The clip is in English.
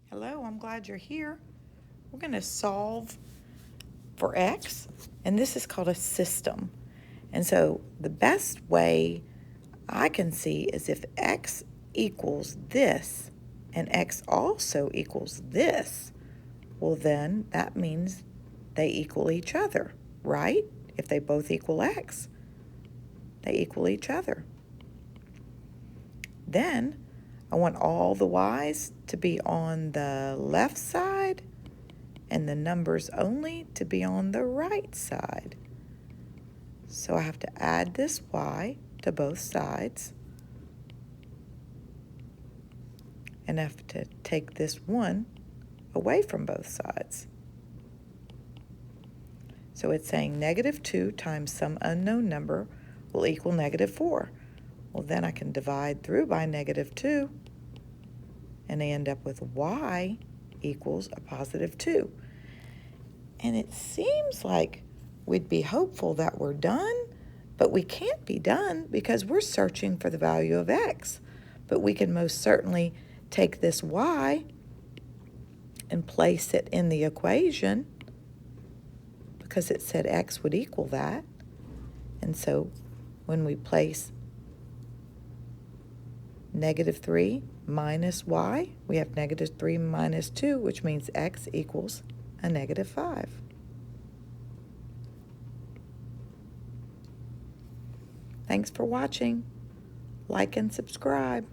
Hello, I'm glad you're here. We're going to solve for x, and this is called a system. And so the best way I can see is if x equals this and x also equals this, well then that means they equal each other, right? If they both equal x, they equal each other. Then I want all the y's to be on the left side and the numbers only to be on the right side. So I have to add this y to both sides, and I have to take this 1 away from both sides. So it's saying -2 times some unknown number will equal -4. Well, then I can divide through by -2, and I end up with y equals a +2. And it seems like we'd be hopeful that we're done, but we can't be done because we're searching for the value of x. But we can most certainly take this y and place it in the equation because it said x would equal that. And so when we place -3 minus y, we have -3 minus 2, which means x equals a -5. Thanks for watching. Like and subscribe.